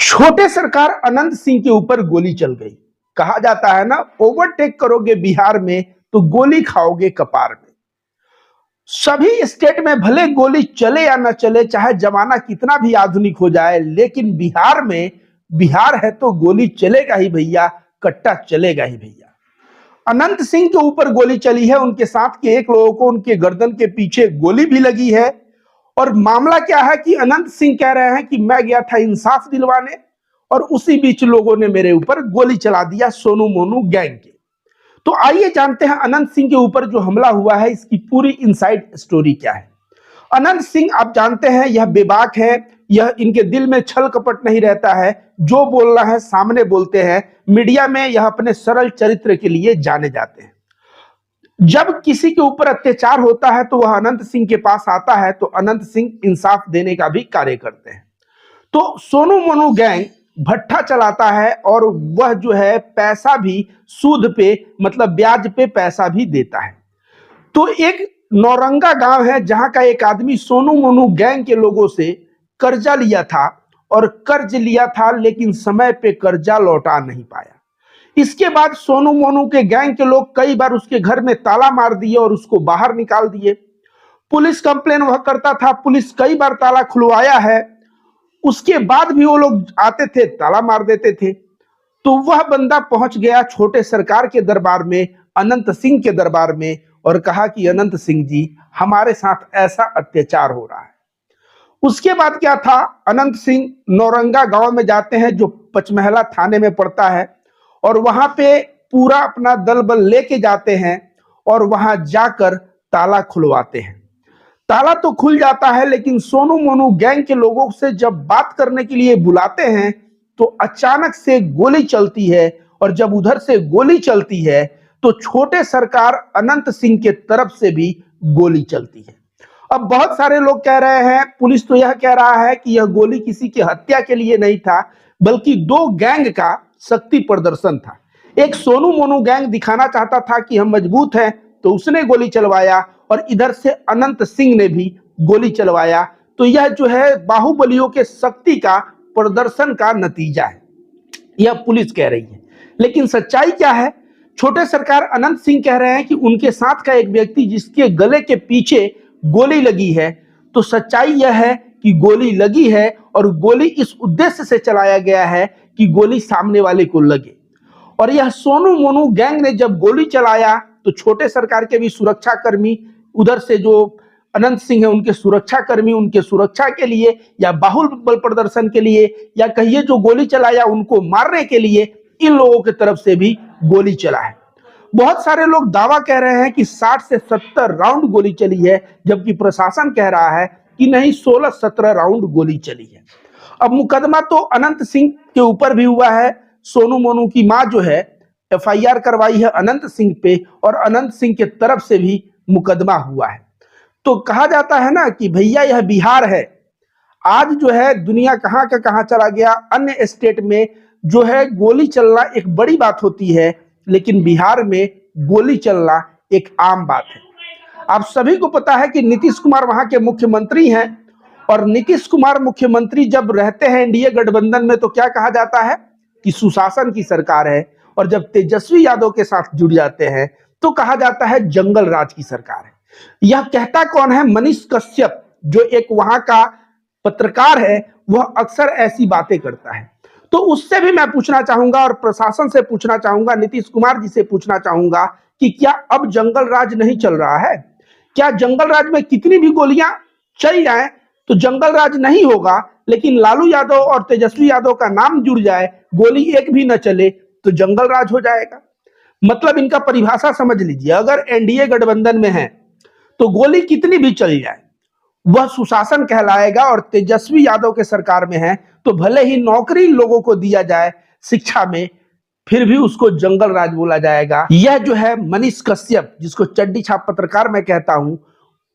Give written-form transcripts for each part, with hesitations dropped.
छोटे सरकार अनंत सिंह के ऊपर गोली चल गई। कहा जाता है ना, ओवरटेक करोगे बिहार में तो गोली खाओगे कपार में। सभी स्टेट में भले गोली चले या न चले, चाहे जमाना कितना भी आधुनिक हो जाए, लेकिन बिहार में, बिहार है तो गोली चलेगा ही भैया, कट्टा चलेगा ही भैया। अनंत सिंह के ऊपर गोली चली है, उनके साथ के एक लोगों को उनके गर्दन के पीछे गोली भी लगी है। और मामला क्या है कि अनंत सिंह कह रहे हैं कि मैं गया था इंसाफ दिलवाने और उसी बीच लोगों ने मेरे ऊपर गोली चला दिया, सोनू मोनू गैंग के। तो आइए जानते हैं अनंत सिंह के ऊपर जो हमला हुआ है, इसकी पूरी इनसाइड स्टोरी क्या है। अनंत सिंह आप जानते हैं यह बेबाक है, यह इनके दिल में छल कपट नहीं रहता है, जो बोलना है सामने बोलते हैं। मीडिया में यह अपने सरल चरित्र के लिए जाने जाते हैं। जब किसी के ऊपर अत्याचार होता है तो वह अनंत सिंह के पास आता है, तो अनंत सिंह इंसाफ देने का भी कार्य करते हैं। तो सोनू मोनू गैंग भट्ठा चलाता है और वह जो है पैसा भी सूद पे, मतलब ब्याज पे पैसा भी देता है। तो एक नौरंगा गांव है जहां का एक आदमी सोनू मोनू गैंग के लोगों से कर्जा लिया था, और कर्ज लिया था लेकिन समय पे कर्जा लौटा नहीं पाया। इसके बाद सोनू मोनू के गैंग के लोग कई बार उसके घर में ताला मार दिए और उसको बाहर निकाल दिए। पुलिस कंप्लेन वह करता था, पुलिस कई बार ताला खुलवाया है, उसके बाद भी वो लोग आते थे ताला मार देते थे। तो वह बंदा पहुंच गया छोटे सरकार के दरबार में, अनंत सिंह के दरबार में, और कहा कि अनंत सिंह जी, हमारे साथ ऐसा अत्याचार हो रहा है। उसके बाद क्या था, अनंत सिंह नौरंगा गांव में जाते हैं जो पचमहला थाने में पड़ता है, और वहां पे पूरा अपना दल बल लेके जाते हैं और वहां जाकर ताला खुलवाते हैं। ताला तो खुल जाता है, लेकिन सोनू मोनू गैंग के लोगों से जब बात करने के लिए बुलाते हैं तो अचानक से गोली चलती है, और जब उधर से गोली चलती है तो छोटे सरकार अनंत सिंह के तरफ से भी गोली चलती है। अब बहुत सारे लोग कह रहे हैं, पुलिस तो यह कह रहा है कि यह गोली किसी की हत्या के लिए नहीं था, बल्कि दो गैंग का शक्ति प्रदर्शन था। एक सोनू मोनू गैंग दिखाना चाहता था कि हम मजबूत हैं, तो उसने गोली चलवाया, और इधर से अनंत सिंह ने भी गोली चलवाया। तो यह जो है बाहुबलियों के शक्ति का प्रदर्शन का नतीजा है, यह पुलिस कह रही है। लेकिन सच्चाई क्या है? छोटे सरकार अनंत सिंह कह रहे हैं कि उनके साथ का एक व्यक्ति जिसके गले के पीछे गोली लगी है, तो सच्चाई यह है कि गोली लगी है और गोली इस उद्देश्य से चलाया गया है कि गोली सामने वाले को लगे। और यह सोनू मोनू गैंग ने जब गोली चलाया तो छोटे सरकार के भी सुरक्षा कर्मी, उधर से जो अनंत सिंह है उनके सुरक्षा कर्मी, उनके सुरक्षा के लिए या बाहुबल प्रदर्शन के लिए, या कहिए जो गोली चलाया उनको मारने के लिए, इन लोगों की तरफ से भी गोली चला है। बहुत सारे लोग दावा कह रहे हैं कि 60 से 70 राउंड गोली चली है, जबकि प्रशासन कह रहा है कि नहीं, 16-17 राउंड गोली चली है। अब मुकदमा तो अनंत सिंह के ऊपर भी हुआ है। सोनू मोनू की मां जो है एफआईआर करवाई है अनंत सिंह पे, और अनंत सिंह के तरफ से भी मुकदमा हुआ है। तो कहा जाता है ना कि भैया यह बिहार है। आज जो है दुनिया कहां का कहां चला गया। अन्य स्टेट में जो है गोली चलना एक बड़ी बात होती है, लेकिन बिहार में गोली चलना एक आम बात है। आप सभी को पता है कि नीतीश कुमार वहां के मुख्यमंत्री हैं, और नीतीश कुमार मुख्यमंत्री जब रहते हैं एनडीए गठबंधन में तो क्या कहा जाता है कि सुशासन की सरकार है, और जब तेजस्वी यादव के साथ जुड़ जाते हैं तो कहा जाता है जंगल राज की सरकार है। यह कहता कौन है? मनीष कश्यप, जो एक वहां का पत्रकार है, वह अक्सर ऐसी बातें करता है। तो उससे भी मैं पूछना चाहूंगा और प्रशासन से पूछना चाहूंगा, नीतीश कुमार जी से पूछना चाहूंगा कि क्या अब जंगल राज नहीं चल रहा है? क्या जंगल राज में कितनी भी गोलियां चल जाएं तो जंगल राज नहीं होगा, लेकिन लालू यादव और तेजस्वी यादव का नाम जुड़ जाए, गोली एक भी न चले तो जंगल राज हो जाएगा? मतलब इनका परिभाषा समझ लीजिए, अगर एनडीए गठबंधन में है तो गोली कितनी भी चल जाए वह सुशासन कहलाएगा, और तेजस्वी यादव के सरकार में है तो भले ही नौकरी लोगों को दिया जाए शिक्षा में, फिर भी उसको जंगल राज बोला जाएगा। यह जो है मनीष कश्यप, जिसको चड्डी छाप पत्रकार मैं कहता हूं,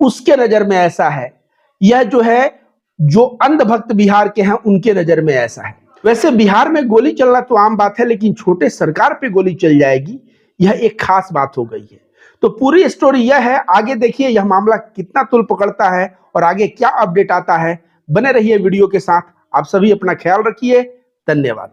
उसके नजर में ऐसा है। यह जो है जो अंधभक्त बिहार के हैं उनके नजर में ऐसा है। वैसे बिहार में गोली चलना तो आम बात है, लेकिन छोटे सरकार पे गोली चल जाएगी, यह एक खास बात हो गई है। तो पूरी स्टोरी यह है, आगे देखिए यह मामला कितना तुल पकड़ता है और आगे क्या अपडेट आता है। बने रहिए वीडियो के साथ। आप सभी अपना ख्याल रखिए। धन्यवाद।